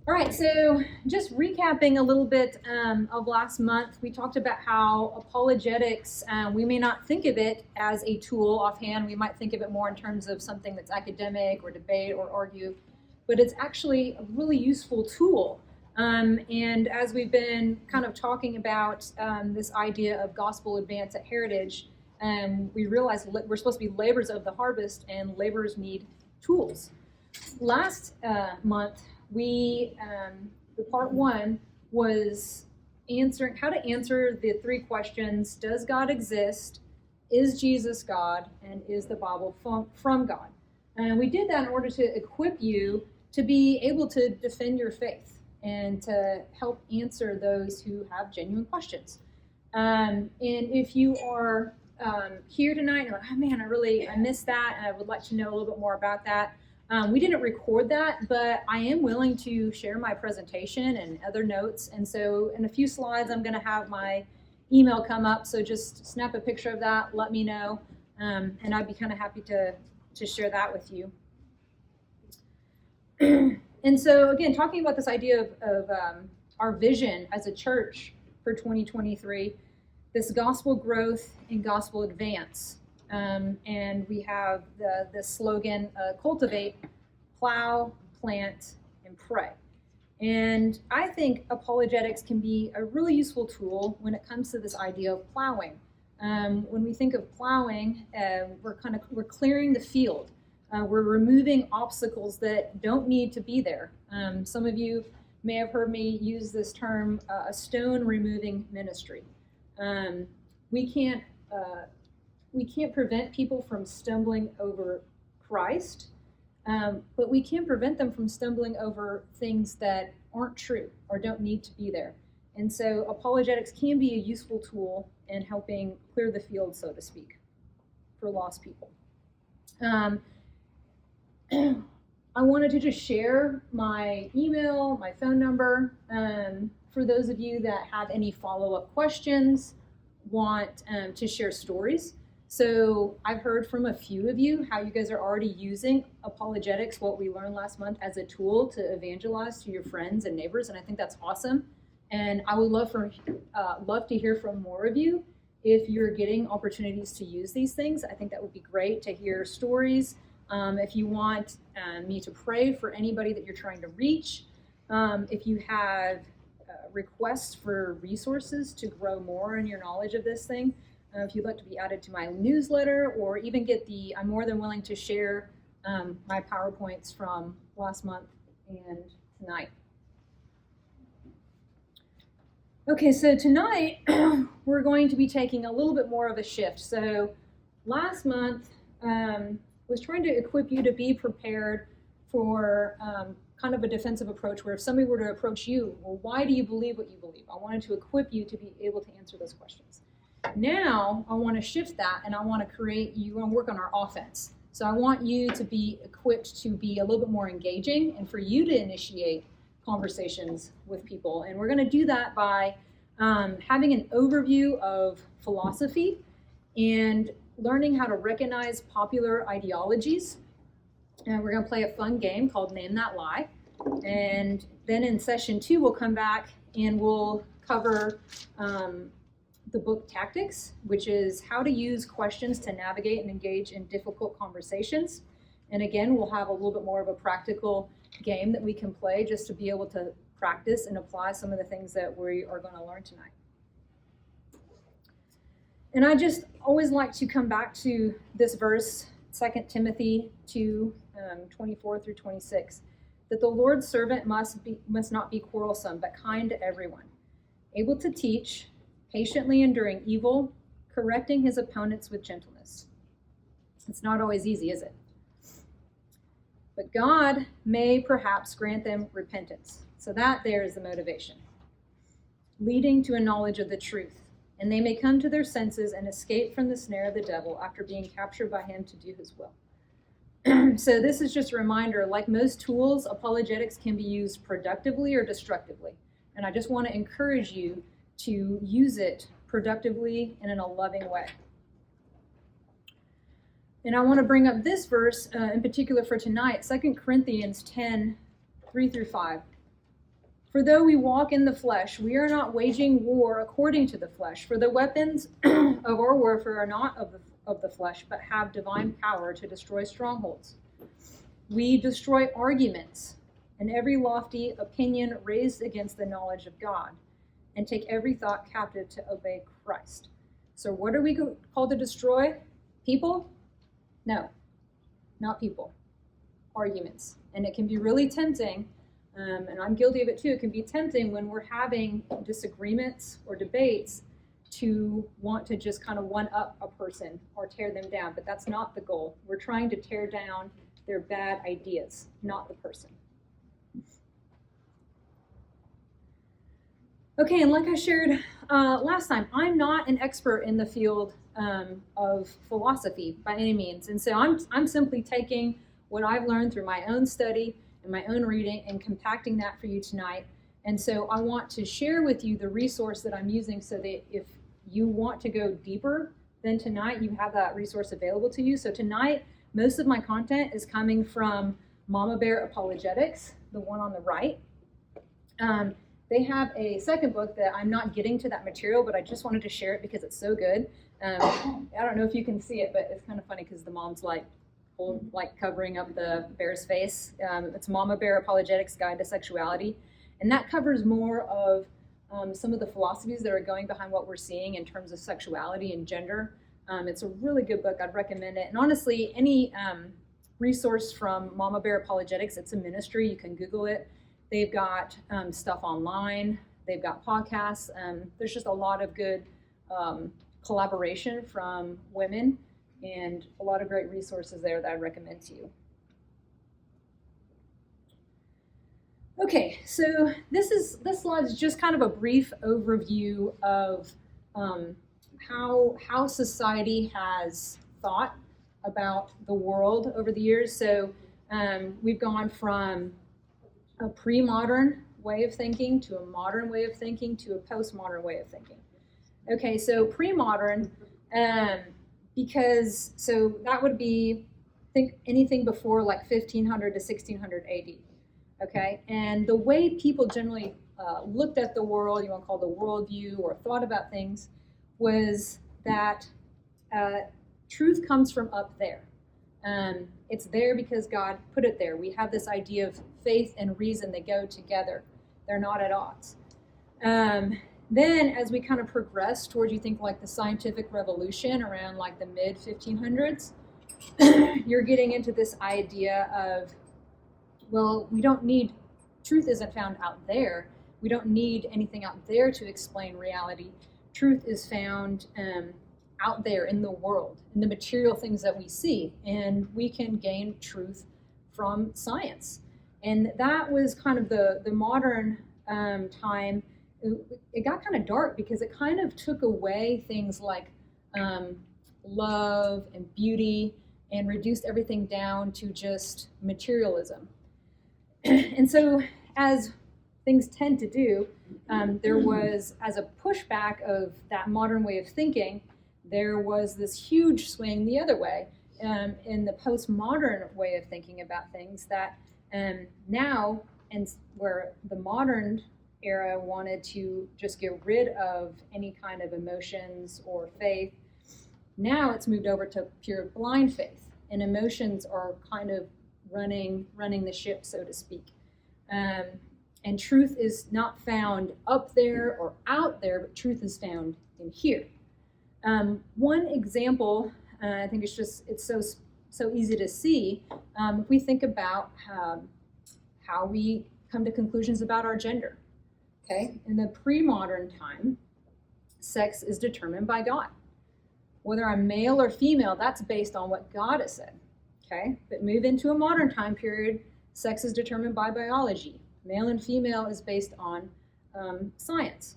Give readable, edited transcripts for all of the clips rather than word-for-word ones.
All right, so just recapping a little bit of last month, we talked about how apologetics, we may not think of it as a tool offhand. We might think of it more in terms of something that's academic or debate or argue, but it's actually a really useful tool. And as we've been kind of talking about this idea of gospel advance at Heritage, we realize we're supposed to be laborers of the harvest, and laborers need tools. Last month, the part one was answering how to answer the three questions: does God exist? Is Jesus God? And is the Bible from God? And we did that in order to equip you to be able to defend your faith and to help answer those who have genuine questions. And if you are here tonight and you're like, oh man, I missed that, and I would like to know a little bit more about that. We didn't record that, but I am willing to share my presentation and other notes. And so in a few slides, I'm going to have my email come up. So just snap a picture of that, let me know, and I'd be kind of happy to share that with you. And so again, talking about this idea of our vision as a church for 2023, this gospel growth and gospel advance. And we have the slogan, cultivate, plow, plant, and pray. And I think apologetics can be a really useful tool when it comes to this idea of plowing. When we think of plowing, we're clearing the field. We're removing obstacles that don't need to be there. Some of you may have heard me use this term, a stone removing ministry. We can't prevent people from stumbling over Christ, but we can prevent them from stumbling over things that aren't true or don't need to be there. And so apologetics can be a useful tool in helping clear the field, so to speak, for lost people. I wanted to just share my email, my phone number, for those of you that have any follow-up questions, want to share stories. So I've heard from a few of you how you guys are already using apologetics, what we learned last month, as a tool to evangelize to your friends and neighbors, and I think that's awesome. And I would love to hear from more of you if you're getting opportunities to use these things. I think that would be great to hear stories. If you want me to pray for anybody that you're trying to reach, if you have requests for resources to grow more in your knowledge of this thing, if you'd like to be added to my newsletter, or even I'm more than willing to share my PowerPoints from last month and tonight. Okay, so tonight we're going to be taking a little bit more of a shift. So last month was trying to equip you to be prepared for kind of a defensive approach, where if somebody were to approach you, well, why do you believe what you believe? I wanted to equip you to be able to answer those questions. Now I want to shift that, and I want to work on our offense. So I want you to be equipped to be a little bit more engaging, and for you to initiate conversations with people. And we're going to do that by having an overview of philosophy and learning how to recognize popular ideologies. And we're going to play a fun game called Name That Lie. And then in session 2, we'll come back and we'll cover the book Tactics, which is how to use questions to navigate and engage in difficult conversations. And again, we'll have a little bit more of a practical game that we can play just to be able to practice and apply some of the things that we are going to learn tonight. And I just always like to come back to this verse, 2 Timothy 2, 24 through 26, that the Lord's servant must not be quarrelsome, but kind to everyone, able to teach, patiently enduring evil, correcting his opponents with gentleness. It's not always easy, is it? But God may perhaps grant them repentance. So that there is the motivation, leading to a knowledge of the truth. And they may come to their senses and escape from the snare of the devil after being captured by him to do his will. So this is just a reminder, like most tools, apologetics can be used productively or destructively. And I just want to encourage you to use it productively and in a loving way. And I want to bring up this verse in particular for tonight, 2 Corinthians 10, 3 through 5. For though we walk in the flesh, we are not waging war according to the flesh. For the weapons of our warfare are not of the flesh, but have divine power to destroy strongholds. We destroy arguments and every lofty opinion raised against the knowledge of God, and take every thought captive to obey Christ. So what are we called to destroy? People? No, not people. Arguments. And it can be really tempting, and I'm guilty of it too, it can be tempting when we're having disagreements or debates to want to just kind of one-up a person or tear them down, but that's not the goal. We're trying to tear down their bad ideas, not the person. Okay, and like I shared last time, I'm not an expert in the field of philosophy by any means, and so I'm simply taking what I've learned through my own study and my own reading and compacting that for you tonight. And so I want to share with you the resource that I'm using so that if you want to go deeper than tonight, you have that resource available to you. So tonight, most of my content is coming from Mama Bear Apologetics, the one on the right. They have a second book that I'm not getting to that material, but I just wanted to share it because it's so good. I don't know if you can see it, but it's kind of funny because the mom's like covering up the bear's face. It's Mama Bear Apologetics Guide to Sexuality. And that covers more of some of the philosophies that are going behind what we're seeing in terms of sexuality and gender. It's a really good book. I'd recommend it. And honestly, any resource from Mama Bear Apologetics, it's a ministry. You can Google it. They've got stuff online. They've got podcasts. There's just a lot of good collaboration from women and a lot of great resources there that I recommend to you. Okay, so this slide is just kind of a brief overview of how society has thought about the world over the years. So we've gone from a pre-modern way of thinking to a modern way of thinking to a postmodern way of thinking. Okay, so pre-modern, because so that would be think anything before like 1500 to 1600 AD. Okay, and the way people generally looked at the world, you want to call it the worldview or thought about things, was that truth comes from up there. It's there because God put it there. We have this idea of faith and reason, they go together. They're not at odds. Then as we kind of progress towards, you think like the scientific revolution around like the mid 1500s, you're getting into this idea of, well, we don't need, truth isn't found out there. We don't need anything out there to explain reality. Truth is found out there in the world, in the material things that we see, and we can gain truth from science. And that was kind of the modern time. It got kind of dark because it kind of took away things like love and beauty and reduced everything down to just materialism. And so as things tend to do, there was, as a pushback of that modern way of thinking, there was this huge swing the other way in the postmodern way of thinking about things that now, and where the modern era wanted to just get rid of any kind of emotions or faith, now it's moved over to pure blind faith, and emotions are kind of running the ship, so to speak. And truth is not found up there or out there, but truth is found in here. One example, I think it's so easy to see, if we think about how we come to conclusions about our gender. Okay, in the pre-modern time, sex is determined by God. Whether I'm male or female, that's based on what God has said. Okay, but move into a modern time period, sex is determined by biology. Male and female is based on science.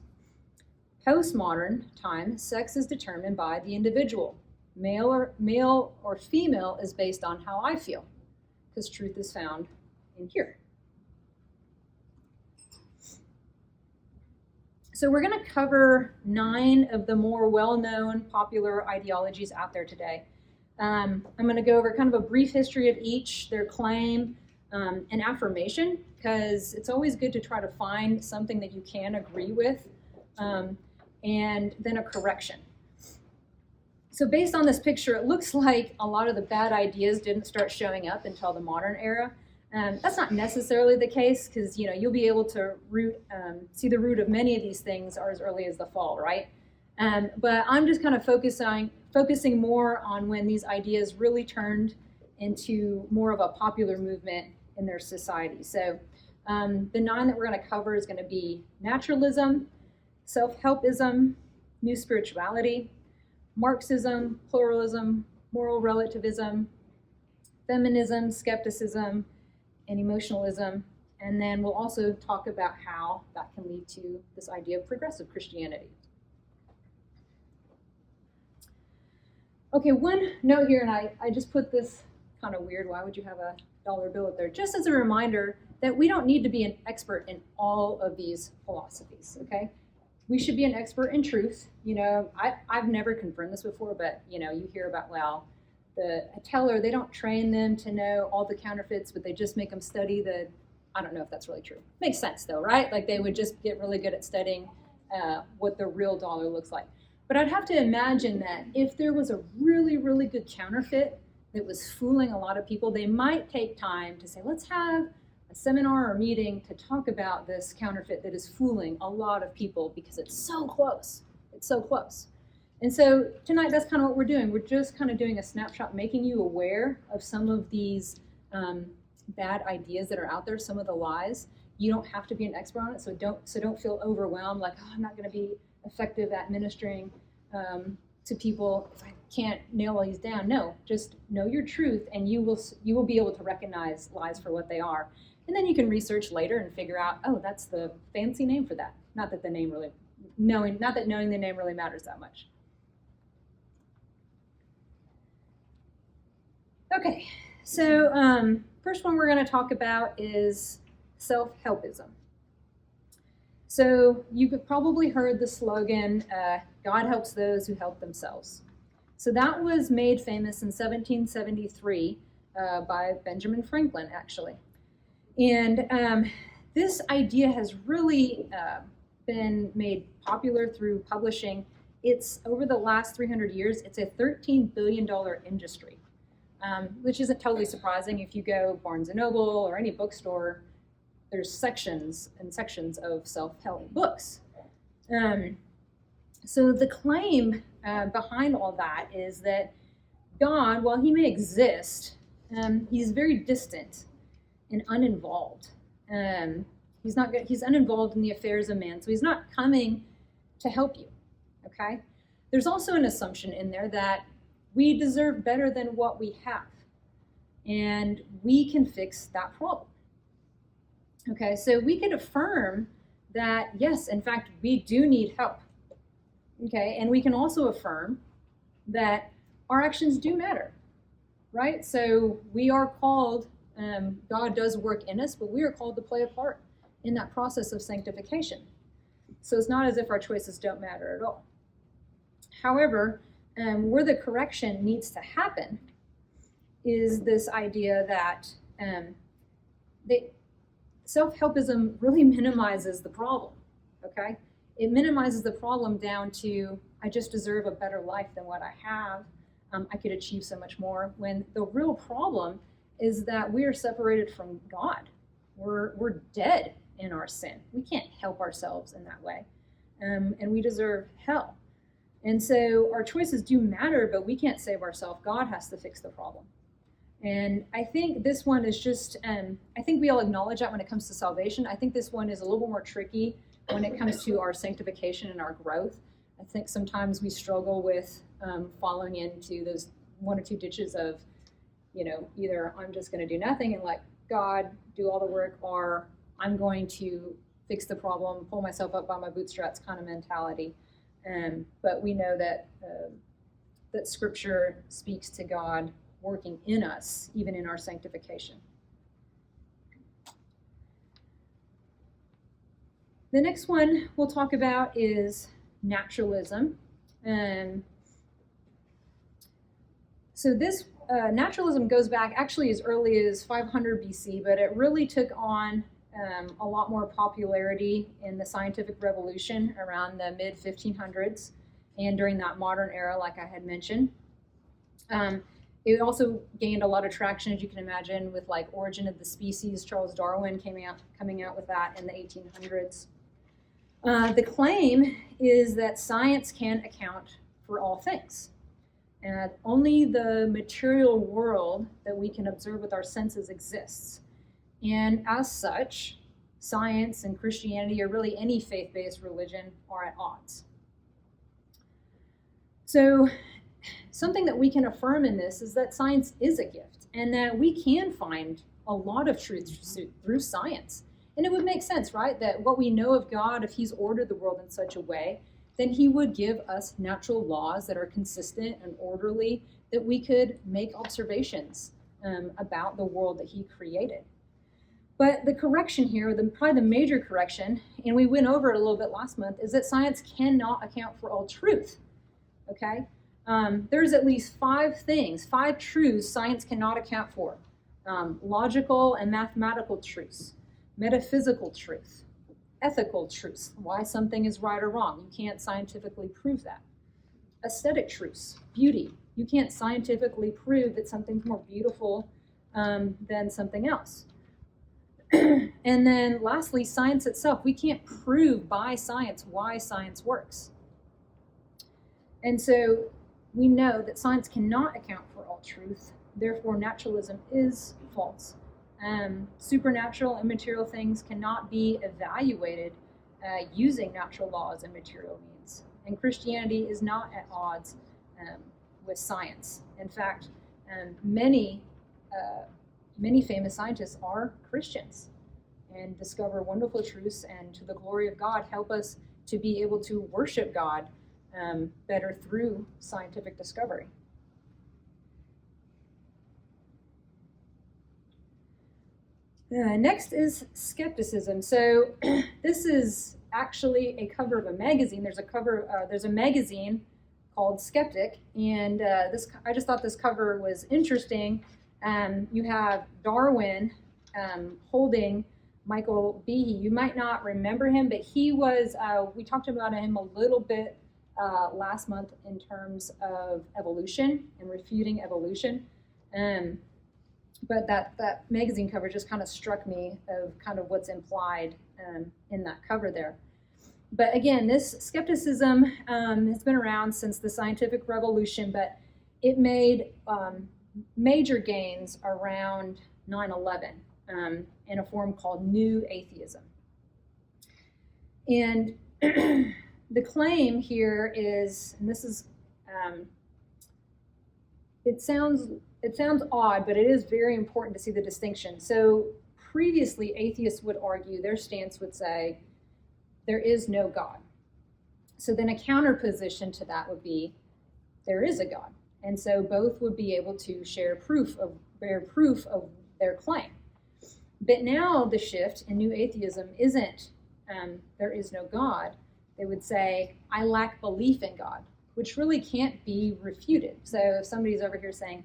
Postmodern time, sex is determined by the individual. Male or female is based on how I feel, because truth is found in here. So we're going to cover 9 of the more well-known popular ideologies out there today. I'm going to go over kind of a brief history of each, their claim, an affirmation, because it's always good to try to find something that you can agree with, and then a correction. So based on this picture, it looks like a lot of the bad ideas didn't start showing up until the modern era. That's not necessarily the case, because you'll be able to see the root of many of these things are as early as the fall, right? But I'm just kind of focusing more on when these ideas really turned into more of a popular movement in their society. So the 9 that we're going to cover is going to be naturalism, self-helpism, new spirituality, Marxism, pluralism, moral relativism, feminism, skepticism, and emotionalism. And then we'll also talk about how that can lead to this idea of progressive Christianity. Okay, one note here, and I just put this kind of weird, why would you have a dollar bill up there? Just as a reminder that we don't need to be an expert in all of these philosophies, okay? We should be an expert in truth. I've never confirmed this before, but you hear about, well, a teller, they don't train them to know all the counterfeits, but they just make them study I don't know if that's really true. Makes sense though, right? Like they would just get really good at studying what the real dollar looks like. But I'd have to imagine that if there was a really, really good counterfeit that was fooling a lot of people, they might take time to say, let's have a seminar or meeting to talk about this counterfeit that is fooling a lot of people because it's so close. It's so close. And so tonight, that's kind of what we're doing. We're just kind of doing a snapshot, making you aware of some of these bad ideas that are out there, some of the lies. You don't have to be an expert on it, so don't feel overwhelmed, like, oh, I'm not going to be effective at ministering to people if I can't nail all these down. No, just know your truth, and you will be able to recognize lies for what they are. And then you can research later and figure out, oh, that's the fancy name for that. Not that knowing the name really matters that much. Okay, so first one we're going to talk about is self-helpism. So you've probably heard the slogan, God helps those who help themselves. So that was made famous in 1773 by Benjamin Franklin, actually. And this idea has really been made popular through publishing. It's over the last 300 years, it's a $13 billion industry, which isn't totally surprising. If you go Barnes & Noble or any bookstore, there's sections and sections of self-help books. So the claim behind all that is that God, while he may exist, he's very distant and uninvolved. He's uninvolved in the affairs of man, so he's not coming to help you, okay? There's also an assumption in there that we deserve better than what we have, and we can fix that problem. Okay, so we can affirm that, yes, in fact, we do need help. Okay, and we can also affirm that our actions do matter, right? So we are called, God does work in us, but we are called to play a part in that process of sanctification. So it's not as if our choices don't matter at all. However, where the correction needs to happen is this idea that self-helpism really minimizes the problem, okay? It minimizes the problem down to, I just deserve a better life than what I have. I could achieve so much more, when the real problem is that we are separated from God. We're dead in our sin. We can't help ourselves in that way, and we deserve hell. And so our choices do matter, but we can't save ourselves. God has to fix the problem. And I think this one is just, I think we all acknowledge that when it comes to salvation. I think this one is a little bit more tricky when it comes to our sanctification and our growth. I think sometimes we struggle with falling into those one or two ditches of, either I'm just going to do nothing and let God do all the work, or I'm going to fix the problem, pull myself up by my bootstraps kind of mentality. But we know that that Scripture speaks to God working in us, even in our sanctification. The next one we'll talk about is naturalism. So this naturalism goes back actually as early as 500 BC, but it really took on a lot more popularity in the scientific revolution around the mid 1500s and during that modern era, like I had mentioned. It also gained a lot of traction, as you can imagine, with like Origin of the Species. Charles Darwin coming out with that in the 1800s. The claim is that science can account for all things. And only the material world that we can observe with our senses exists. And as such, science and Christianity, or really any faith-based religion, are at odds. So something that we can affirm in this is that science is a gift and that we can find a lot of truth through science. And it would make sense, right, that what we know of God, if he's ordered the world in such a way, then he would give us natural laws that are consistent and orderly, that we could make observations about the world that he created. But the correction here, probably the major correction, and we went over it a little bit last month, is that science cannot account for all truth, okay? There's at least 5 truths science cannot account for. Logical and mathematical truths, metaphysical truth, ethical truths, why something is right or wrong. You can't scientifically prove that. Aesthetic truths, beauty. You can't scientifically prove that something's more beautiful than something else. And then lastly, science itself. We can't prove by science why science works. And so we know that science cannot account for all truth. Therefore, naturalism is false. Supernatural and material things cannot be evaluated using natural laws and material means. And Christianity is not at odds with science. In fact, many famous scientists are Christians and discover wonderful truths, and to the glory of God, help us to be able to worship God better through scientific discovery. Next is skepticism. So this is actually a cover of a magazine. There's a magazine called Skeptic, and I just thought this cover was interesting. You have Darwin holding Michael Behe. You might not remember him, but he was, we talked about him a little bit last month in terms of evolution and refuting evolution. But that magazine cover just kind of struck me of kind of what's implied in that cover there. But again, this skepticism has been around since the scientific revolution, but it made major gains around 9/11 in a form called New Atheism. And the claim here is, and this is, it sounds odd, but it is very important to see the distinction. So previously, atheists would argue, their stance would say, there is no God. So then a counter position to that would be, there is a God. And so both would be able to bear proof of their claim. But now the shift in New Atheism isn't, there is no God. They would say, I lack belief in God, which really can't be refuted. So if somebody's over here saying,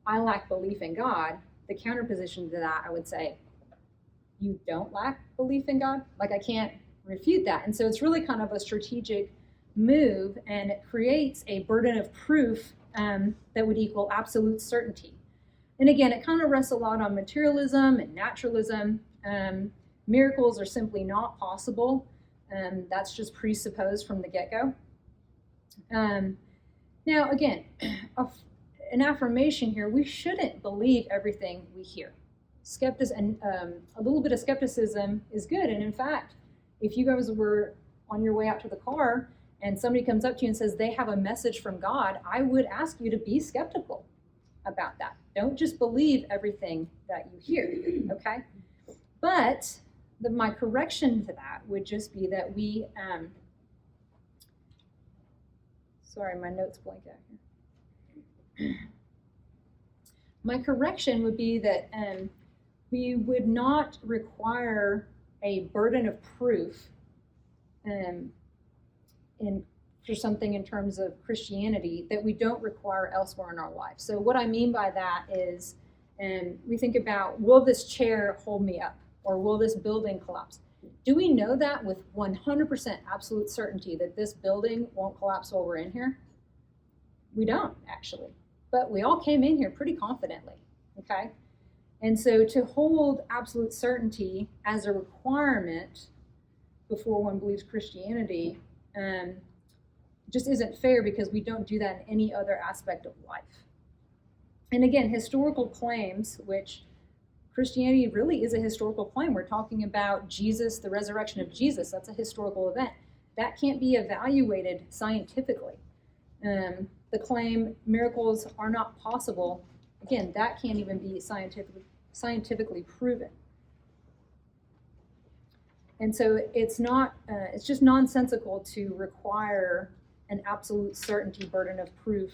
I lack belief in God, the counter position to that, I would say, you don't lack belief in God? Like, I can't refute that. And so it's really kind of a strategic move, and it creates a burden of proof that would equal absolute certainty. And again, it kind of rests a lot on materialism and naturalism. Miracles are simply not possible. That's just presupposed from the get-go. Now, again, an affirmation here, we shouldn't believe everything we hear. A little bit of skepticism is good. And in fact, if you guys were on your way out to the car and somebody comes up to you and says they have a message from God, I would ask you to be skeptical about that. Don't just believe everything that you hear, okay? But my correction to that would just be that we, sorry, my notes blank out here. My correction would be that we would not require a burden of proof after something in terms of Christianity that we don't require elsewhere in our life. So what I mean by that is, we think about, will this chair hold me up? Or will this building collapse? Do we know that with 100% absolute certainty that this building won't collapse while we're in here? We don't, actually. But we all came in here pretty confidently, okay? And so to hold absolute certainty as a requirement before one believes Christianity just isn't fair, because we don't do that in any other aspect of life. And again, historical claims, which Christianity really is a historical claim. We're talking about Jesus, the resurrection of Jesus. That's a historical event. That can't be evaluated scientifically. The claim miracles are not possible, again, that can't even be scientifically proven. And so it's just nonsensical to require an absolute certainty burden of proof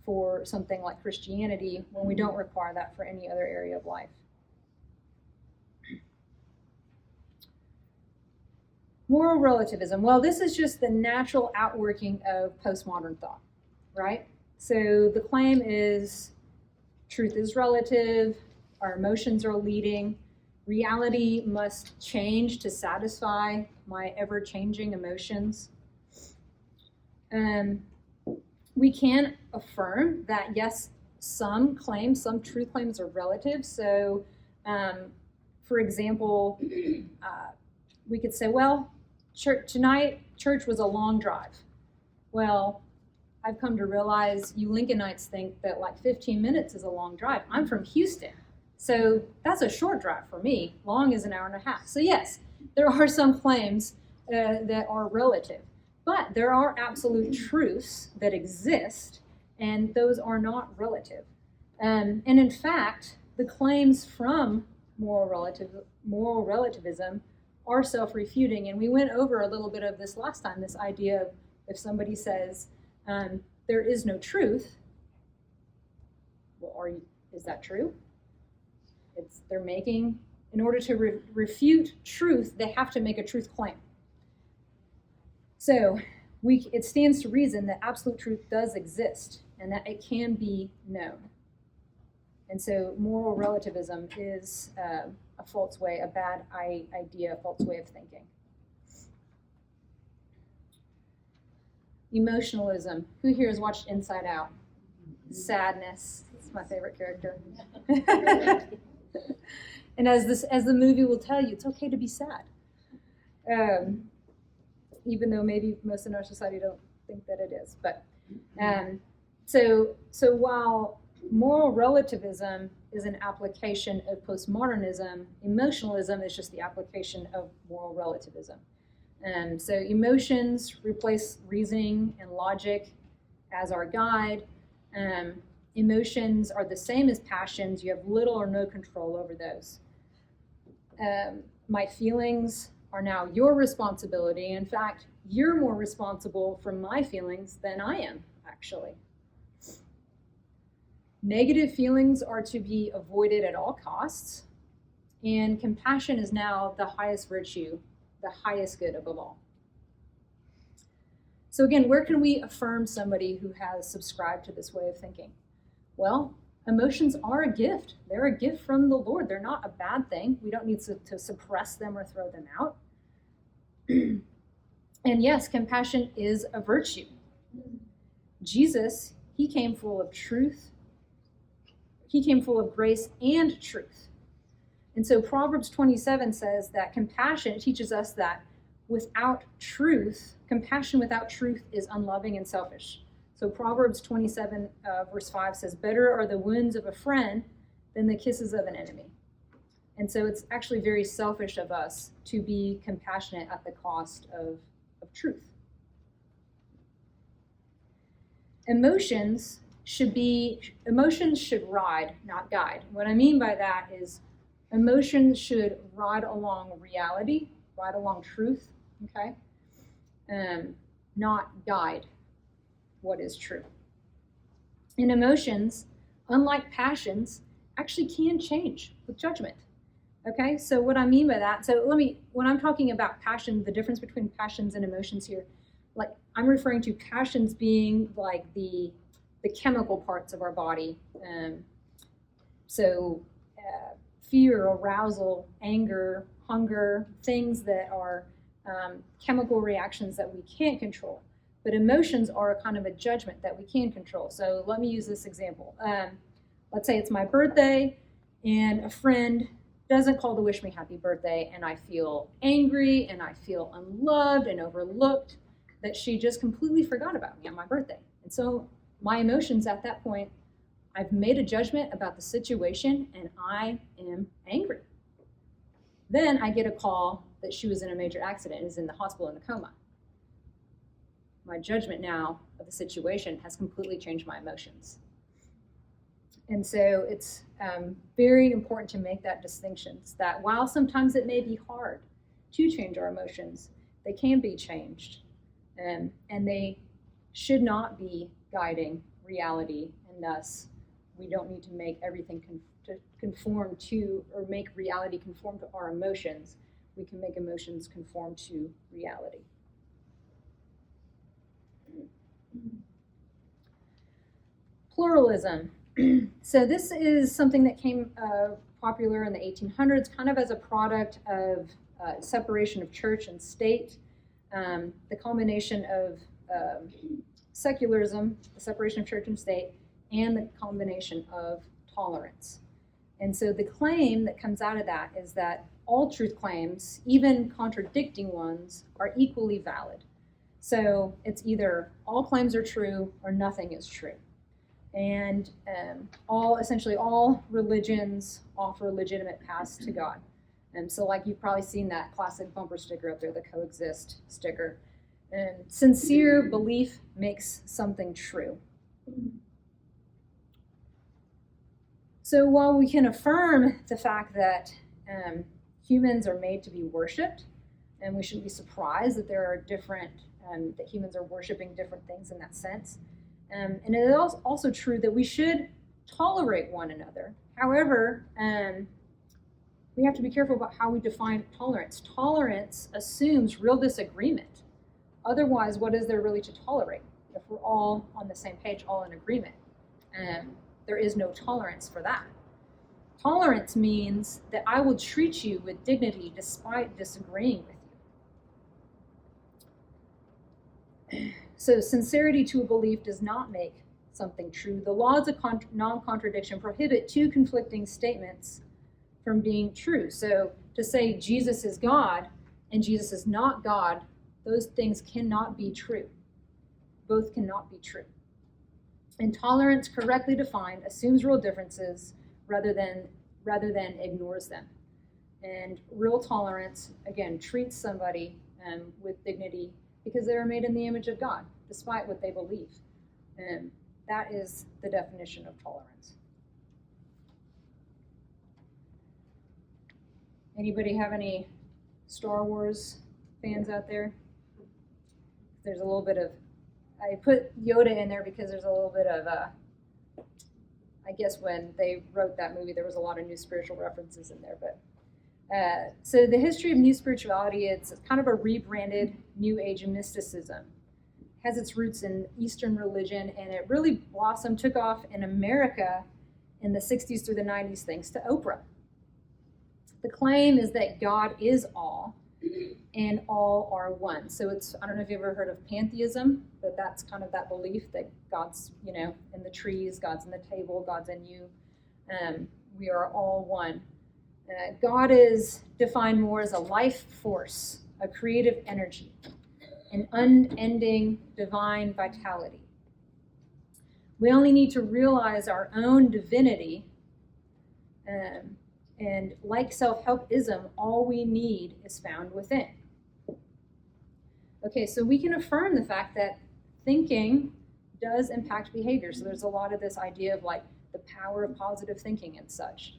for something like Christianity when we don't require that for any other area of life. Moral relativism. Well, this is just the natural outworking of postmodern thought, right? So the claim is truth is relative, our emotions are leading, reality must change to satisfy my ever-changing emotions. We can affirm that, yes, some truth claims are relative. So, for example, we could say, well, church was a long drive. Well, I've come to realize you Lincolnites think that like 15 minutes is a long drive. I'm from Houston, so that's a short drive for me. Long is an hour and a half. So yes, there are some claims that are relative, but there are absolute truths that exist, and those are not relative. And in fact, the claims from moral relativism are self-refuting. And we went over a little bit of this last time, this idea of if somebody says there is no truth, well, is that true? They're making, in order to refute truth, they have to make a truth claim. So it stands to reason that absolute truth does exist and that it can be known. And so moral relativism is a false way, a bad idea, a false way of thinking. Emotionalism. Who here has watched Inside Out? Sadness. It's my favorite character. And as the movie will tell you, it's okay to be sad. Even though maybe most in our society don't think that it is. But so while moral relativism is an application of postmodernism, emotionalism is just the application of moral relativism. So emotions replace reasoning and logic as our guide. Emotions are the same as passions. You have little or no control over those. My feelings are now your responsibility. In fact, you're more responsible for my feelings than I am, actually. Negative feelings are to be avoided at all costs, and compassion is now the highest virtue, the highest good above all. So again, where can we affirm somebody who has subscribed to this way of thinking? Well, emotions are a gift. They're a gift from the Lord. They're not a bad thing. We don't need to suppress them or throw them out. And yes, compassion is a virtue. Jesus, he came full of truth. He came full of grace and truth. And so Proverbs 27 says that compassion teaches us that without truth, compassion without truth is unloving and selfish. So Proverbs 27 verse 5 says, better are the wounds of a friend than the kisses of an enemy. And so it's actually very selfish of us to be compassionate at the cost of truth. Emotions should ride, not guide. What I mean by that is emotions should ride along reality, ride along truth, okay? Not guide what is true. And emotions, unlike passions, actually can change with judgment. Okay, so what I mean by that, when I'm talking about passion, the difference between passions and emotions here, like I'm referring to passions being like the chemical parts of our body. So fear, arousal, anger, hunger, things that are chemical reactions that we can't control. But emotions are a kind of a judgment that we can control. So let me use this example. Let's say it's my birthday and a friend doesn't call to wish me happy birthday, and I feel angry and I feel unloved and overlooked that she just completely forgot about me on my birthday. And so my emotions at that point, I've made a judgment about the situation and I am angry. Then I get a call that she was in a major accident and is in the hospital in a coma. My judgment now of the situation has completely changed my emotions. And so it's very important to make that distinction, that while sometimes it may be hard to change our emotions, they can be changed. And they should not be guiding reality, and thus we don't need to make everything conform to, or make reality conform to our emotions. We can make emotions conform to reality. Pluralism. So this is something that came popular in the 1800s, kind of as a product of separation of church and state, the combination of secularism, the separation of church and state, and the combination of tolerance. And so the claim that comes out of that is that all truth claims, even contradicting ones, are equally valid. So it's either all claims are true or nothing is true. And essentially all religions offer legitimate paths to God. And so like you've probably seen that classic bumper sticker up there, the coexist sticker. And sincere belief makes something true. So while we can affirm the fact that humans are made to be worshipped, and we shouldn't be surprised that there are different, that humans are worshiping different things in that sense. And it is also true that we should tolerate one another. However, we have to be careful about how we define tolerance. Tolerance assumes real disagreement. Otherwise, what is there really to tolerate? If we're all on the same page, all in agreement, there is no tolerance for that. Tolerance means that I will treat you with dignity despite disagreeing with you. So sincerity to a belief does not make something true. The laws of non-contradiction prohibit two conflicting statements from being true. So to say Jesus is God and Jesus is not God, those things cannot be true. Both cannot be true. And tolerance, correctly defined, assumes real differences rather than ignores them. And real tolerance, again, treats somebody with dignity because they are made in the image of God, despite what they believe. And that is the definition of tolerance. Anybody have any Star Wars fans out there? There's a little bit of, I put Yoda in there because there's a little bit of, I guess when they wrote that movie, there was a lot of new spiritual references in there. But so the history of new spirituality, it's kind of a rebranded New Age mysticism. It has its roots in Eastern religion, and it really blossomed, took off in America in the 60s through the 90s thanks to Oprah. The claim is that God is all, and all are one. So it's, I don't know if you've ever heard of pantheism, but that's kind of that belief that God's, in the trees, God's in the table, God's in you. We are all one. God is defined more as a life force, a creative energy, an unending divine vitality. We only need to realize our own divinity, and like self-helpism, all we need is found within. Okay, so we can affirm the fact that thinking does impact behavior. So there's a lot of this idea of like the power of positive thinking and such.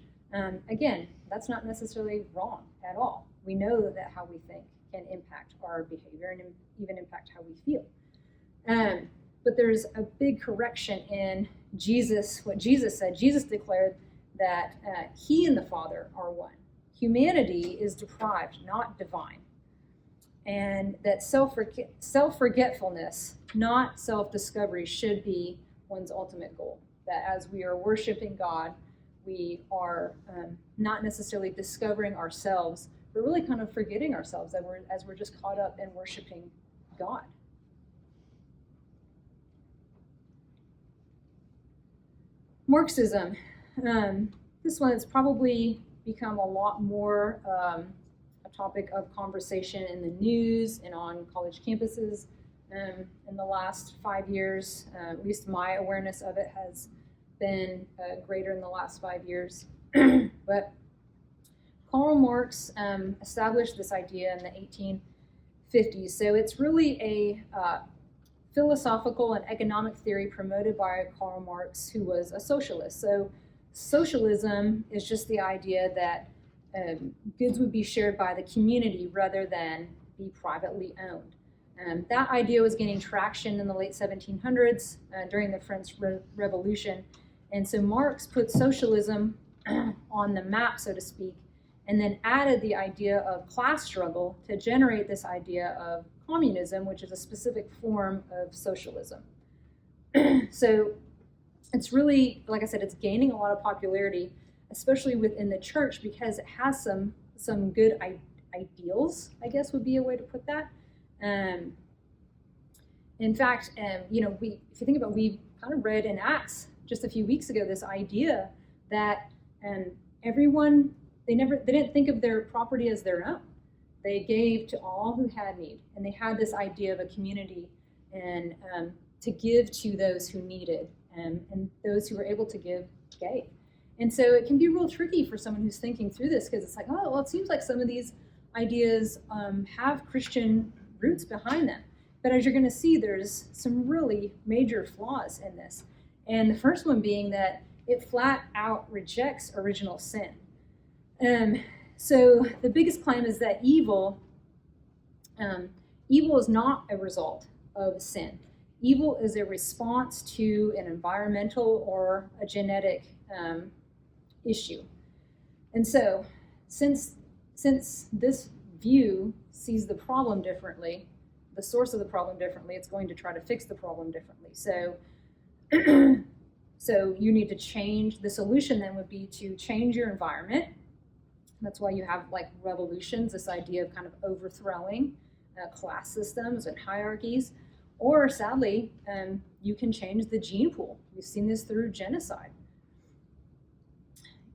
Again, that's not necessarily wrong at all. We know that how we think can impact our behavior and even impact how we feel. But there's a big correction in Jesus, what Jesus said. Jesus declared that he and the Father are one. Humanity is deprived, not divine. and that self-forgetfulness, not self-discovery, should be one's ultimate goal. That as we are worshiping God, we are not necessarily discovering ourselves, but really kind of forgetting ourselves as we're just caught up in worshiping God. Marxism. This one has probably become a lot more a topic of conversation in the news and on college campuses in the last 5 years. At least my awareness of it has been greater in the last 5 years. But Karl Marx established this idea in the 1850s. So it's really a philosophical and economic theory promoted by Karl Marx, who was a socialist. So socialism is just the idea that goods would be shared by the community rather than be privately owned. That idea was gaining traction in the late 1700s during the French Revolution. And so Marx put socialism on the map, so to speak, and then added the idea of class struggle to generate this idea of communism, which is a specific form of socialism. So it's really, like I said, it's gaining a lot of popularity, especially within the church, because it has some good ideals, I guess would be a way to put that. In fact, if you think about, we kind of read in Acts just a few weeks ago this idea that everyone, they didn't think of their property as their own. They gave to all who had need, and they had this idea of a community and to give to those who needed, and those who were able to give gave. And so it can be real tricky for someone who's thinking through this, because it's like, oh, well, it seems like some of these ideas have Christian roots behind them. But as you're going to see, there's some really major flaws in this. And the first one being that it flat out rejects original sin. So the biggest claim is that evil is not a result of sin. Evil is a response to an environmental or a genetic issue. And so since this view sees the problem differently, the source of the problem differently, it's going to try to fix the problem differently. So so you need to change. The solution then would be to change your environment. That's why you have like revolutions, this idea of kind of overthrowing class systems and hierarchies. Or sadly, you can change the gene pool. We've seen this through genocide.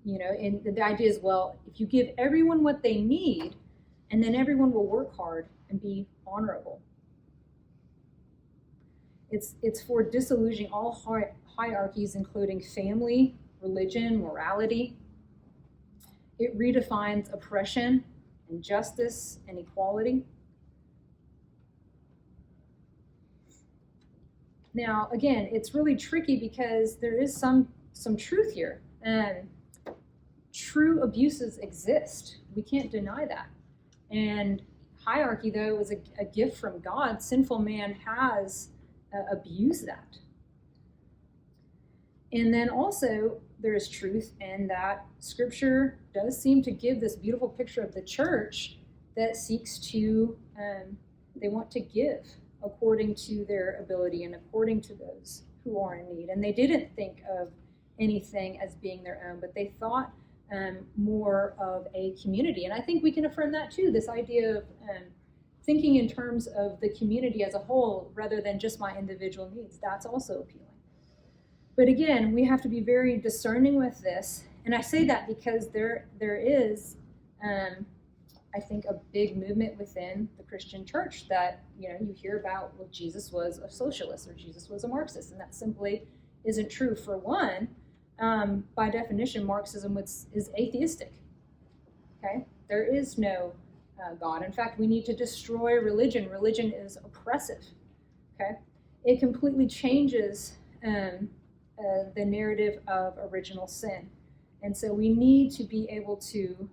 And the idea is, well, if you give everyone what they need, and then everyone will work hard and be honorable. It's for disillusioning all hierarchies, including family, religion, morality. It redefines oppression, injustice, and equality. Now, again, it's really tricky because there is some truth here. True abuses exist. We can't deny that. And hierarchy, though, is a gift from God. Sinful man has abused that. And then also, there is truth in that Scripture does seem to give this beautiful picture of the church that seeks to, they want to give according to their ability and according to those who are in need. And they didn't think of anything as being their own, but they thought more of a community. And I think we can affirm that too, this idea of thinking in terms of the community as a whole rather than just my individual needs. That's also appealing. But again, we have to be very discerning with this. And I say that because there is, I think, a big movement within the Christian church that, you hear about, well, Jesus was a socialist or Jesus was a Marxist, and that simply isn't true. For one, by definition, Marxism is atheistic. Okay? There is no God. In fact, we need to destroy religion. Religion is oppressive. Okay? It completely changes the narrative of original sin. And so we need to be able to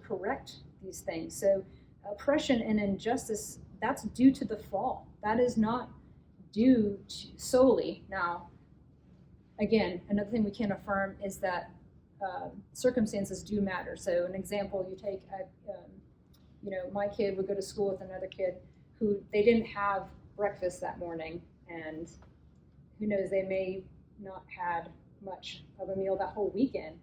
correct these things. So oppression and injustice, that's due to the fall. That is not due to solely. Now, again, another thing we can affirm is that circumstances do matter. So an example, you take my kid would go to school with another kid who they didn't have breakfast that morning, and who knows, they may not had much of a meal that whole weekend,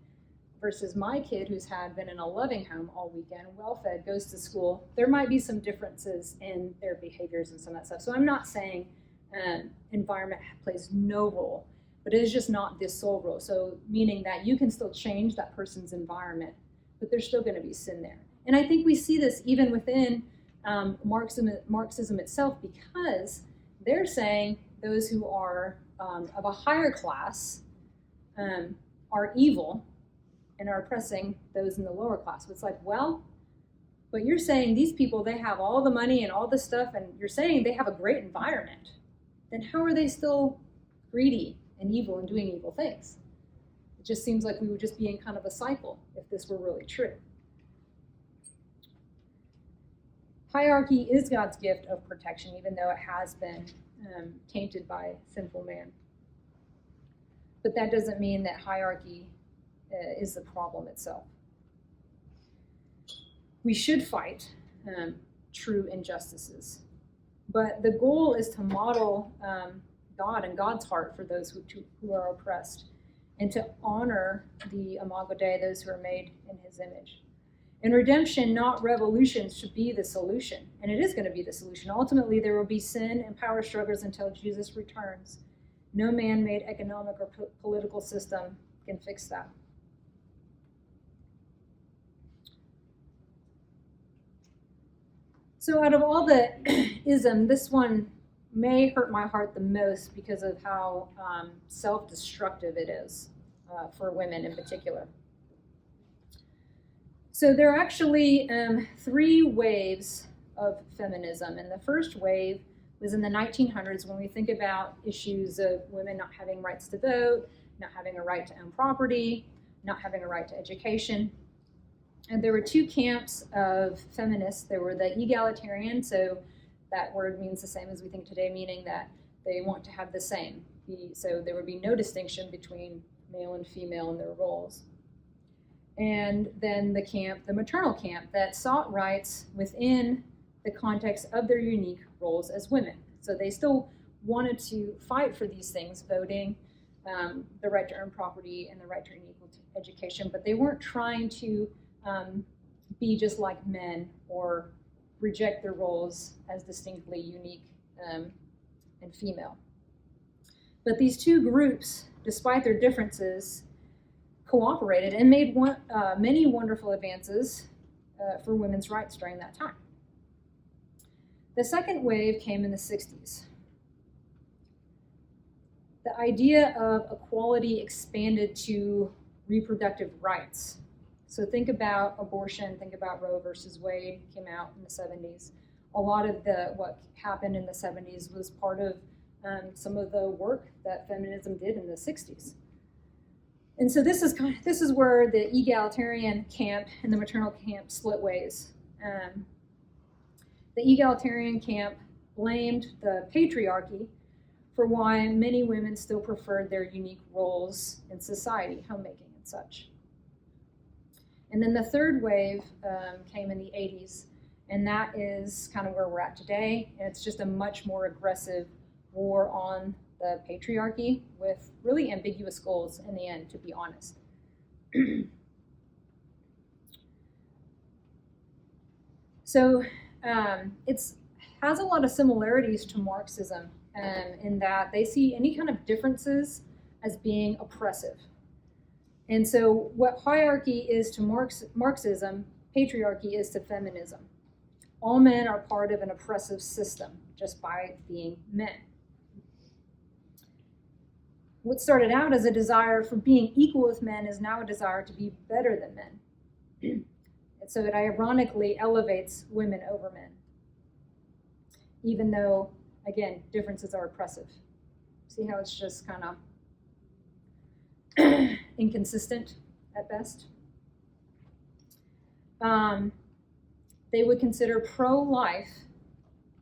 versus my kid who's been in a loving home all weekend, well-fed, goes to school. There might be some differences in their behaviors and some of that stuff. So I'm not saying environment plays no role, but it is just not the sole role. So meaning that you can still change that person's environment, but there's still going to be sin there. And I think we see this even within Marxism itself, because they're saying those who are of a higher class are evil and are oppressing those in the lower class. It's like, well, but you're saying these people, they have all the money and all the stuff, and you're saying they have a great environment. Then how are they still greedy and evil and doing evil things? It just seems like we would just be in kind of a cycle if this were really true. Hierarchy is God's gift of protection, even though it has been tainted by sinful man. But that doesn't mean that hierarchy is the problem itself. We should fight true injustices, but the goal is to model God and God's heart for those who are oppressed, and to honor the Imago Dei, those who are made in his image. And redemption, not revolution, should be the solution. And it is going to be the solution. Ultimately, there will be sin and power struggles until Jesus returns. No man-made economic or political system can fix that. So out of all the ism, this one may hurt my heart the most because of how self-destructive it is for women in particular. So there are actually 3 waves of feminism. And the first wave was in the 1900s, when we think about issues of women not having rights to vote, not having a right to own property, not having a right to education. And there were 2 camps of feminists. There were the egalitarian, so that word means the same as we think today, meaning that they want to have the same. So there would be no distinction between male and female in their roles. And then the maternal camp, that sought rights within the context of their unique roles as women. So they still wanted to fight for these things, voting, the right to earn property, and the right to an equal education, but they weren't trying to be just like men or reject their roles as distinctly unique and female. But these 2 groups, despite their differences, cooperated and made many wonderful advances for women's rights during that time. The second wave came in the 60s. The idea of equality expanded to reproductive rights. So think about abortion, think about Roe versus Wade, came out in the 70s. A lot of what happened in the 70s was part of some of the work that feminism did in the 60s. And so this is where the egalitarian camp and the maternal camp split ways. The egalitarian camp blamed the patriarchy for why many women still preferred their unique roles in society, homemaking and such. And then the third wave came in the 80s, and that is kind of where we're at today. And it's just a much more aggressive war on the patriarchy with really ambiguous goals in the end, to be honest. So it has a lot of similarities to Marxism in that they see any kind of differences as being oppressive. And so what hierarchy is to Marxism, patriarchy is to feminism. All men are part of an oppressive system just by being men. What started out as a desire for being equal with men is now a desire to be better than men. And so it ironically elevates women over men, even though, again, differences are oppressive. See how it's just kind of inconsistent at best? They would consider pro-life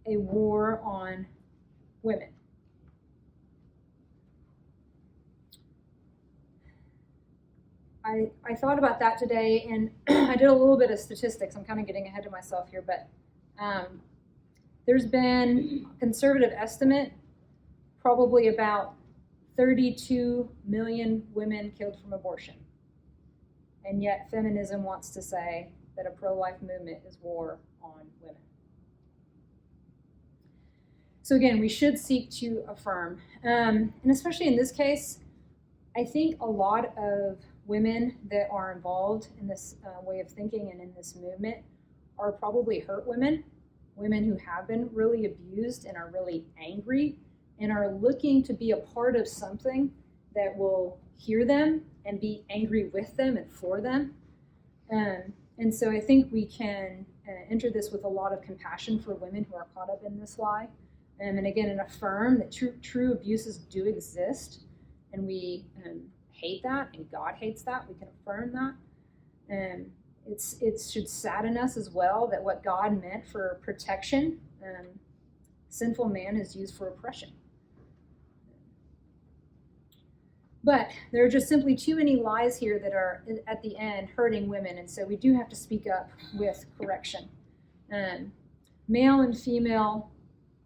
a war on women. I thought about that today, and I did a little bit of statistics. I'm kind of getting ahead of myself here, but there's been conservative estimate, probably about 32 million women killed from abortion. And yet feminism wants to say that a pro-life movement is war on women. So again, we should seek to affirm. And especially in this case, I think a lot of women that are involved in this way of thinking and in this movement are probably hurt women, women who have been really abused and are really angry and are looking to be a part of something that will hear them and be angry with them and for them. And so I think we can enter this with a lot of compassion for women who are caught up in this lie. And again, and affirm that true abuses do exist, and we hate that, and God hates that. We can affirm that. And it should sadden us as well that what God meant for protection, sinful man is used for oppression. But there are just simply too many lies here that are at the end hurting women, and so we do have to speak up with correction. Male and female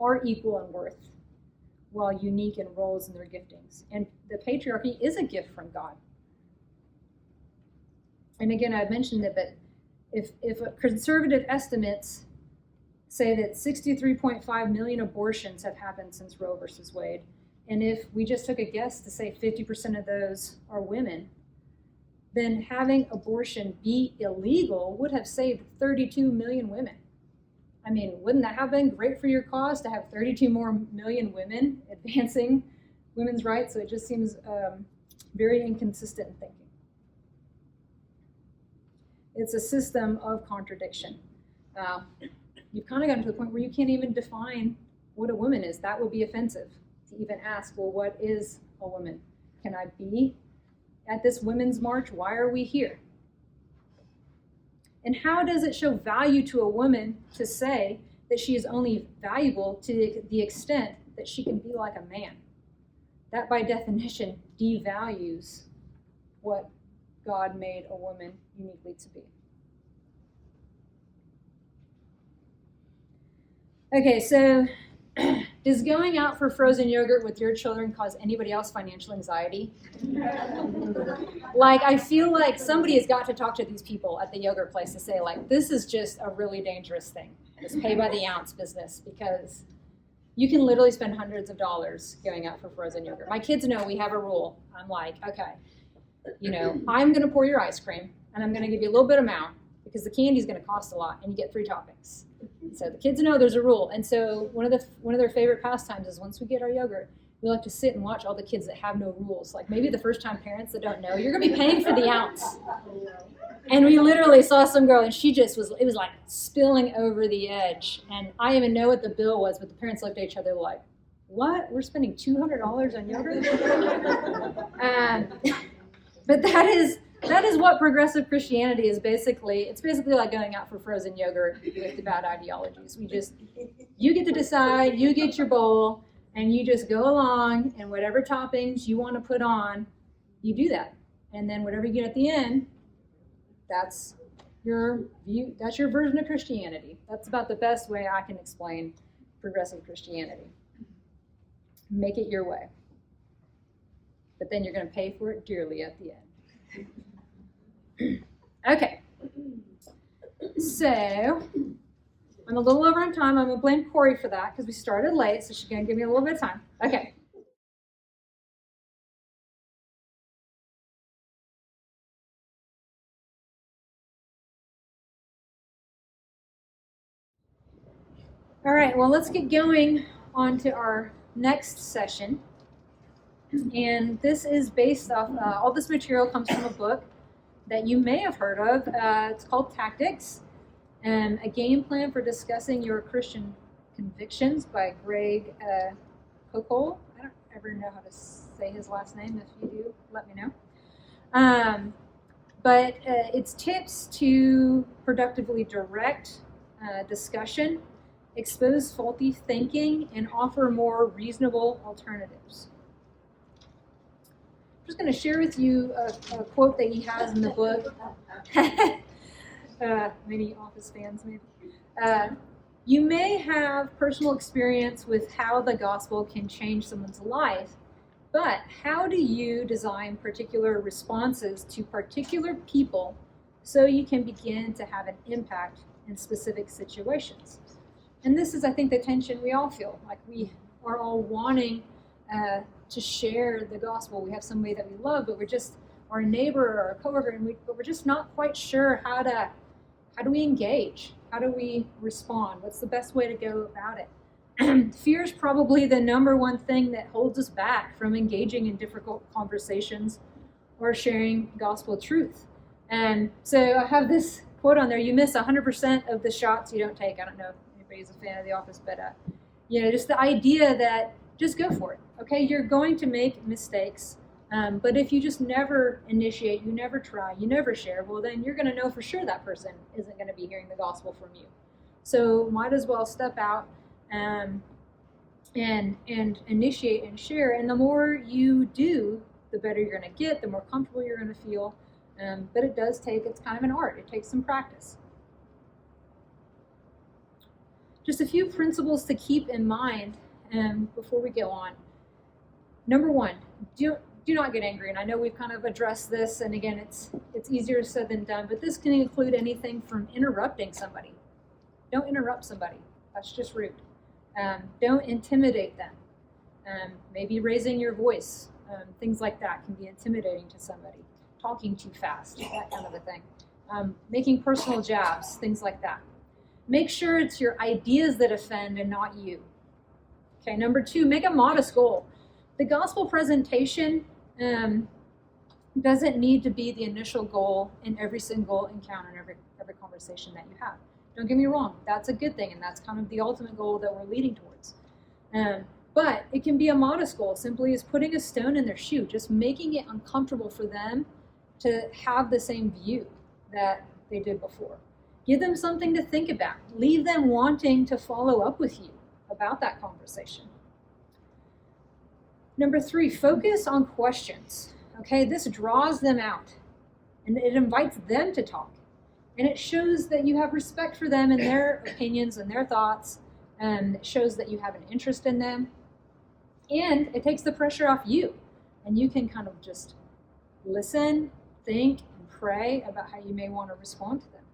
are equal in worth, while unique in roles and their giftings. And the patriarchy is a gift from God. And again, I've mentioned it, but if conservative estimates say that 63.5 million abortions have happened since Roe versus Wade, and if we just took a guess to say 50% of those are women, then having abortion be illegal would have saved 32 million women. I mean, wouldn't that have been great for your cause to have 32 more million women advancing women's rights? So it just seems very inconsistent in thinking. It's a system of contradiction. You've kind of gotten to the point where you can't even define what a woman is. That would be offensive to even ask, well, what is a woman? Can I be at this women's march? Why are we here? And how does it show value to a woman to say that she is only valuable to the extent that she can be like a man? That, by definition, devalues what God made a woman uniquely to be. Okay, so does going out for frozen yogurt with your children cause anybody else financial anxiety? Like, I feel like somebody has got to talk to these people at the yogurt place to say, like, this is just a really dangerous thing, this pay by the ounce business, because you can literally spend hundreds of dollars going out for frozen yogurt. My kids know we have a rule. I'm like, okay, I'm going to pour your ice cream, and I'm going to give you a little bit amount, because the candy is going to cost a lot, and you get 3 toppings. So the kids know there's a rule. And so one of their favorite pastimes is once we get our yogurt, we like to sit and watch all the kids that have no rules. Like maybe the first time parents that don't know, you're going to be paying for the ounce. And we literally saw some girl, and it was like spilling over the edge. And I didn't even know what the bill was, but the parents looked at each other like, what? We're spending $200 on yogurt? But that is what progressive Christianity is basically. It's basically like going out for frozen yogurt with the bad ideologies. You get to decide, you get your bowl, and you just go along, and whatever toppings you want to put on, you do that. And then whatever you get at the end, that's your view, that's your version of Christianity. That's about the best way I can explain progressive Christianity. Make it your way. But then you're going to pay for it dearly at the end. Okay, so I'm a little over on time. I'm going to blame Corey for that because we started late, so she's going to give me a little bit of time. Okay. All right, well, let's get going on to our next session. And this is based off, all this material comes from a book that you may have heard of. It's called Tactics, A Game Plan for Discussing Your Christian Convictions by Greg Apologetics. I don't ever know how to say his last name. If you do, let me know. But it's tips to productively direct discussion, expose faulty thinking, and offer more reasonable alternatives. just going to share with you a quote that he has in the book. Many Office fans, maybe. You may have personal experience with how the gospel can change someone's life, but how do you design particular responses to particular people so you can begin to have an impact in specific situations? And this is, I think, the tension we all feel. Like we are all wanting to share the gospel. We have somebody that we love, but we're just, or a neighbor or a coworker, but we're just not quite sure how do we engage? How do we respond? What's the best way to go about it? Fear is probably the number one thing that holds us back from engaging in difficult conversations or sharing gospel truth. And so I have this quote on there: you miss 100% of the shots you don't take. I don't know if anybody's a fan of The Office, but just the idea that just go for it. Okay, you're going to make mistakes, but if you just never initiate, you never try, you never share, well, then you're going to know for sure that person isn't going to be hearing the gospel from you. So might as well step out and initiate and share. And the more you do, the better you're going to get, the more comfortable you're going to feel. But it does take, it's kind of an art. It takes some practice. Just a few principles to keep in mind before we go on. Number one, do not get angry. And I know we've kind of addressed this, and again, it's easier said than done, but this can include anything from interrupting somebody. Don't interrupt somebody. That's just rude. Don't intimidate them. Maybe raising your voice. Things like that can be intimidating to somebody. Talking too fast, that kind of a thing. Making personal jabs, things like that. Make sure it's your ideas that offend and not you. Okay, number two, make a modest goal. The gospel presentation doesn't need to be the initial goal in every single encounter and every conversation that you have. Don't get me wrong, that's a good thing, and that's kind of the ultimate goal that we're leading towards. But it can be a modest goal, simply as putting a stone in their shoe, just making it uncomfortable for them to have the same view that they did before. Give them something to think about. Leave them wanting to follow up with you about that conversation. Number three, focus on questions. Okay, this draws them out and it invites them to talk. And it shows that you have respect for them and their opinions and their thoughts. And it shows that you have an interest in them. And it takes the pressure off you. And you can kind of just listen, think, and pray about how you may want to respond to them.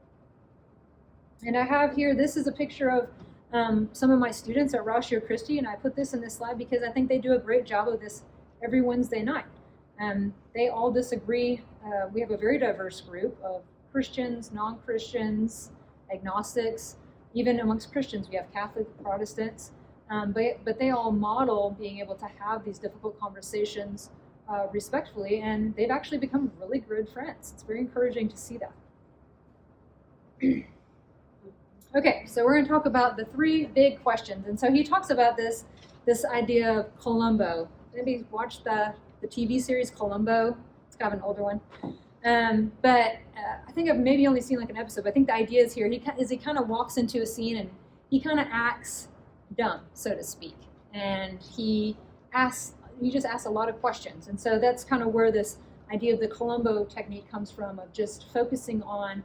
And I have here, this is a picture of some of my students at Ratio Christi, and I put this in this slide because I think they do a great job of this every Wednesday night. They all disagree. We have a very diverse group of Christians, non-Christians, agnostics. Even amongst Christians, we have Catholic, Protestants, but they all model being able to have these difficult conversations respectfully, and they've actually become really good friends. It's very encouraging to see that. Okay, so we're going to talk about the three big questions. And so he talks about this idea of Columbo. Maybe watched the TV series Columbo. It's kind of an older one. But I think I've maybe only seen like an episode. But I think the idea is here, he kind of walks into a scene and he kind of acts dumb, so to speak. And he just asks a lot of questions. And so that's kind of where this idea of the Columbo technique comes from, of just focusing on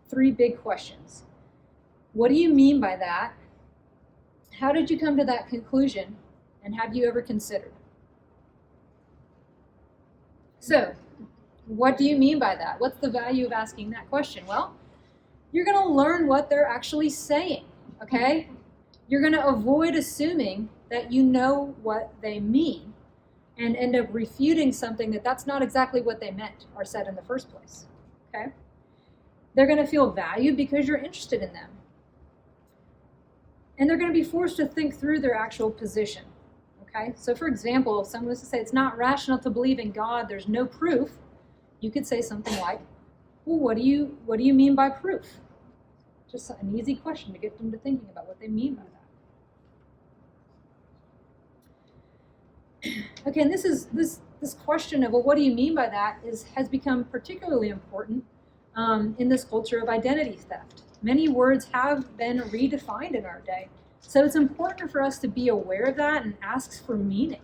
three big questions. What do you mean by that? How did you come to that conclusion? And have you ever considered? So, what do you mean by that? What's the value of asking that question? Well, you're going to learn what they're actually saying, okay? You're going to avoid assuming that you know what they mean and end up refuting something that's not exactly what they meant or said in the first place, okay? They're going to feel valued because you're interested in them. And they're going to be forced to think through their actual position, okay? So for example, if someone was to say it's not rational to believe in God, there's no proof, you could say something like, well, what do you mean by proof? Just an easy question to get them to thinking about what they mean by that. Okay, and this question of, well, what do you mean by that has become particularly important in this culture of identity theft. Many words have been redefined in our day. So it's important for us to be aware of that and ask for meaning.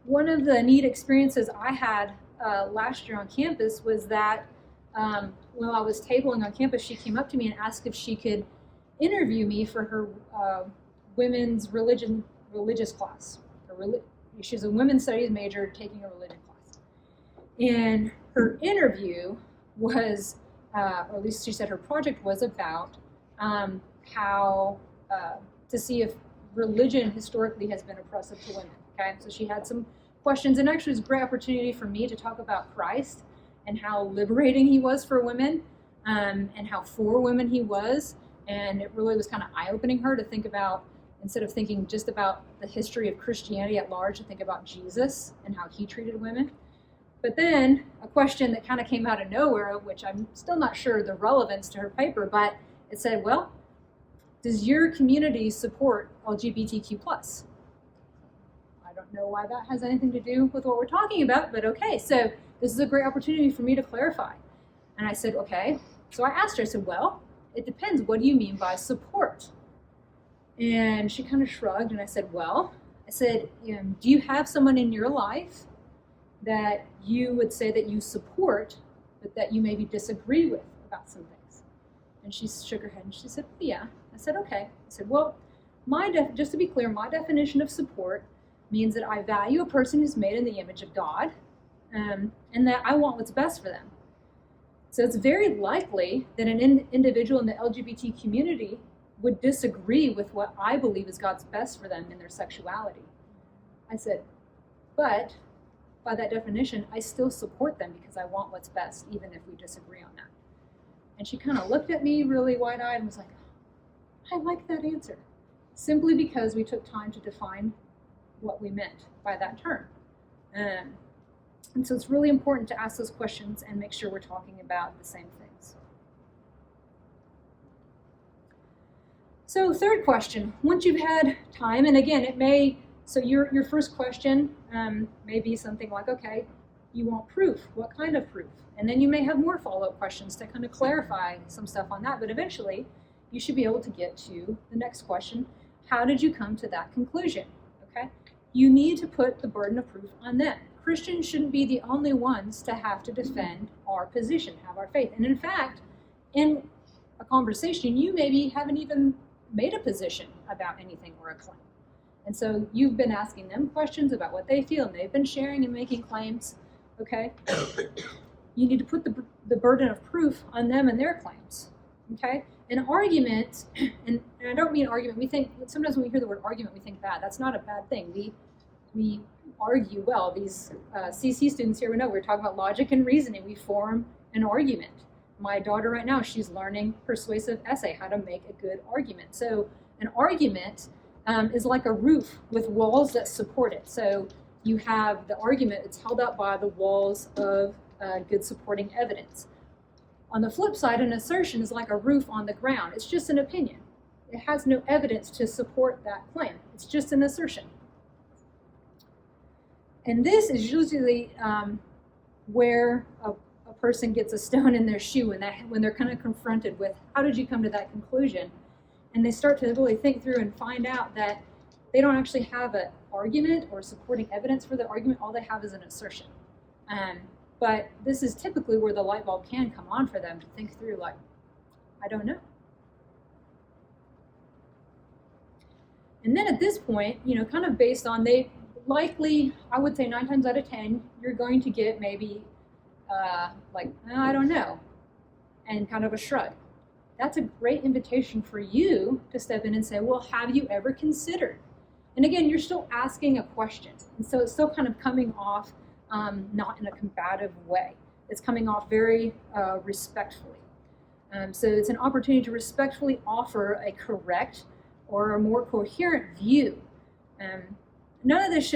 one of the neat experiences I had last year on campus was that while I was tabling on campus, she came up to me and asked if she could interview me for her women's religious class. She's a women's studies major taking a religion class. And her interview was, or at least she said her project was about how to see if religion historically has been oppressive to women. Okay, so she had some questions, and actually it was a great opportunity for me to talk about Christ and how liberating he was for women, and how for women he was. And it really was kind of eye-opening her to think about, instead of thinking just about the history of Christianity at large, to think about Jesus and how he treated women. But then a question that kind of came out of nowhere, which I'm still not sure the relevance to her paper, but it said, well, does your community support LGBTQ+? I don't know why that has anything to do with what we're talking about, but okay, so this is a great opportunity for me to clarify. And I said, okay. So I asked her, I said, well, it depends. What do you mean by support? And she kind of shrugged, and I said, well, do you have someone in your life that you would say that you support, but that you maybe disagree with about some things? And she shook her head, and she said, yeah. I said, okay. I said, well, just to be clear, my definition of support means that I value a person who's made in the image of God, and that I want what's best for them. So it's very likely that an individual in the LGBT community would disagree with what I believe is God's best for them in their sexuality. I said, but by that definition, I still support them because I want what's best, even if we disagree on that. And she kind of looked at me really wide-eyed and was like, I like that answer, simply because we took time to define what we meant by that term. And so it's really important to ask those questions and make sure we're talking about the same things. So third question, once you've had time, and again, so your first question may be something like, okay, you want proof. What kind of proof? And then you may have more follow-up questions to kind of clarify some stuff on that, but eventually you should be able to get to the next question. How did you come to that conclusion? Okay, you need to put the burden of proof on them. Christians shouldn't be the only ones to have to defend our position, have our faith. And in fact, in a conversation, you maybe haven't even made a position about anything or a claim. And so you've been asking them questions about what they feel, and they've been sharing and making claims, okay? You need to put the burden of proof on them and their claims, okay? An argument, and I don't mean argument, sometimes when we hear the word argument, we think bad. That's not a bad thing. We argue well. These CC students here, we know we're talking about logic and reasoning. We form an argument. My daughter right now, she's learning persuasive essay, how to make a good argument. So an argument is like a roof with walls that support it. So you have the argument, it's held up by the walls of good supporting evidence. On the flip side, an assertion is like a roof on the ground. It's just an opinion. It has no evidence to support that claim. It's just an assertion. And this is usually where a person gets a stone in their shoe when they're kind of confronted with, how did you come to that conclusion? And they start to really think through and find out that they don't actually have an argument or supporting evidence for the argument. All they have is an assertion. But this is typically where the light bulb can come on for them to think through, like, I don't know. And then at this point, kind of based on, they likely, I would say 9 times out of 10, you're going to get maybe I don't know, and kind of a shrug. That's a great invitation for you to step in and say, well, have you ever considered? And again, you're still asking a question. And so it's still kind of coming off not in a combative way. It's coming off very respectfully. So it's an opportunity to respectfully offer a correct or a more coherent view. None of this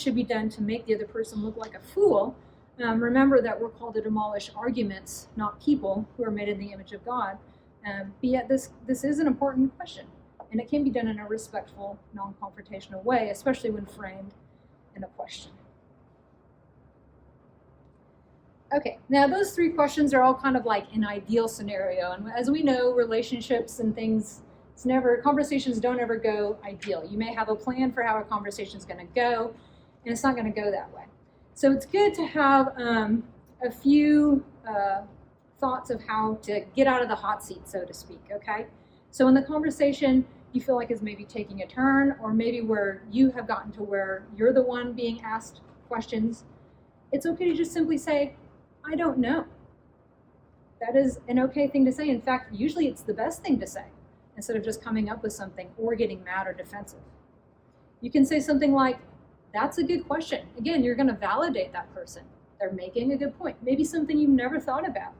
should be done to make the other person look like a fool. Remember that we're called to demolish arguments, not people who are made in the image of God. But yet this is an important question, and it can be done in a respectful, non-confrontational way, especially when framed in a question. Okay, now those 3 questions are all kind of like an ideal scenario, and as we know, relationships and things, conversations don't ever go ideal. You may have a plan for how a conversation is going to go. and it's not going to go that way. So it's good to have a few thoughts of how to get out of the hot seat, so to speak, okay? So in the conversation, you feel like is maybe taking a turn, or maybe where you have gotten to where you're the one being asked questions, it's okay to just simply say, I don't know. That is an okay thing to say. In fact, usually it's the best thing to say, instead of just coming up with something or getting mad or defensive. You can say something like, that's a good question. Again, you're going to validate that person. They're making a good point. Maybe something you've never thought about.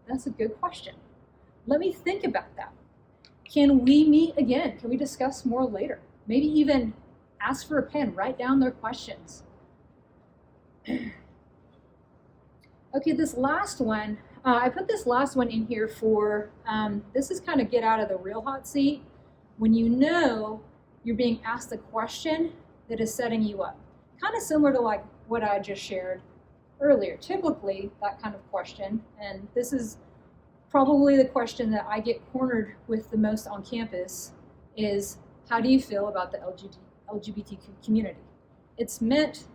That's a good question. Let me think about that. Can we meet again? Can we discuss more later? Maybe even ask for a pen, write down their questions. Okay, this last one, I put this last one in here for, this is kind of get out of the real hot seat when you know you're being asked a question that is setting you up. Kind of similar to like what I just shared earlier. Typically, that kind of question, and this is probably the question that I get cornered with the most on campus, is how do you feel about the LGBTQ community? It's meant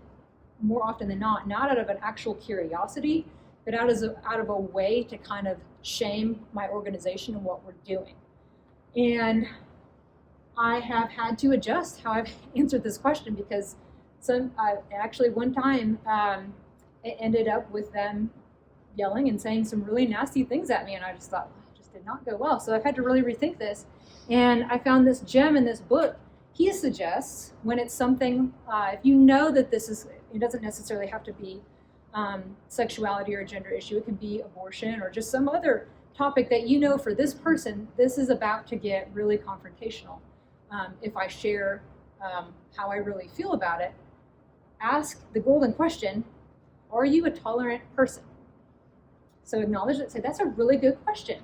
more often than not out of an actual curiosity, but out of a way to kind of shame my organization and what we're doing. And I have had to adjust how I've answered this question, because actually one time it ended up with them yelling and saying some really nasty things at me, and I just thought, well, it just did not go well. So I've had to really rethink this, and I found this gem in this book. He suggests when it's something, if you know that this is, it doesn't necessarily have to be sexuality or a gender issue, it can be abortion or just some other topic that you know for this person, this is about to get really confrontational. If I share how I really feel about it, ask the golden question, are you a tolerant person? So acknowledge it, say, that's a really good question.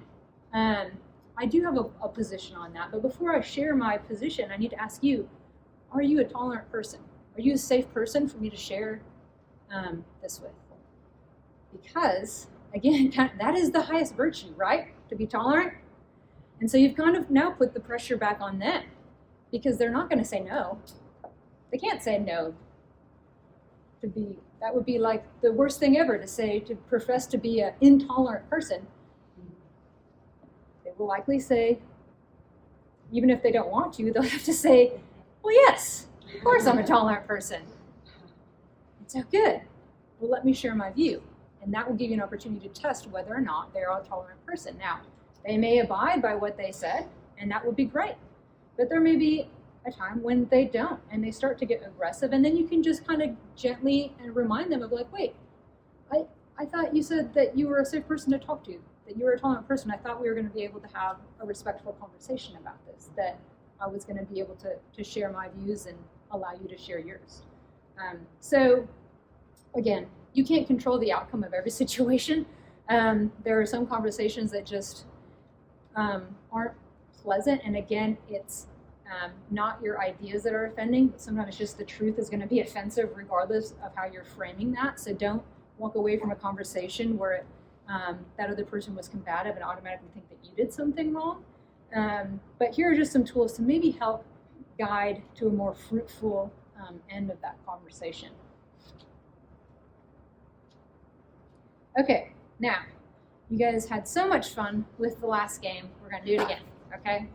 I do have a position on that, but before I share my position, I need to ask you, are you a tolerant person? Are you a safe person for me to share this with? Because, again, that is the highest virtue, right? To be tolerant. And so you've kind of now put the pressure back on them, because they're not going to say no. They can't say no. That would be like the worst thing ever to say, to profess to be an intolerant person. They will likely say, even if they don't want to, they'll have to say, well, yes, of course I'm a tolerant person. It's so good. Well, let me share my view. And that will give you an opportunity to test whether or not they're a tolerant person. Now, they may abide by what they said, and that would be great. But there may be a time when they don't, and they start to get aggressive, and then you can just kind of gently and remind them of like, wait, I thought you said that you were a safe person to talk to, that you were a tolerant person. I thought we were going to be able to have a respectful conversation about this, that I was going to be able to share my views and allow you to share yours. So again, you can't control the outcome of every situation. There are some conversations that just aren't pleasant, and again, it's not your ideas that are offending, but sometimes just the truth is going to be offensive regardless of how you're framing that. So don't walk away from a conversation where that other person was combative and automatically think that you did something wrong. But here are just some tools to maybe help guide to a more fruitful end of that conversation. Okay, now, you guys had so much fun with the last game. We're going to do it again, okay?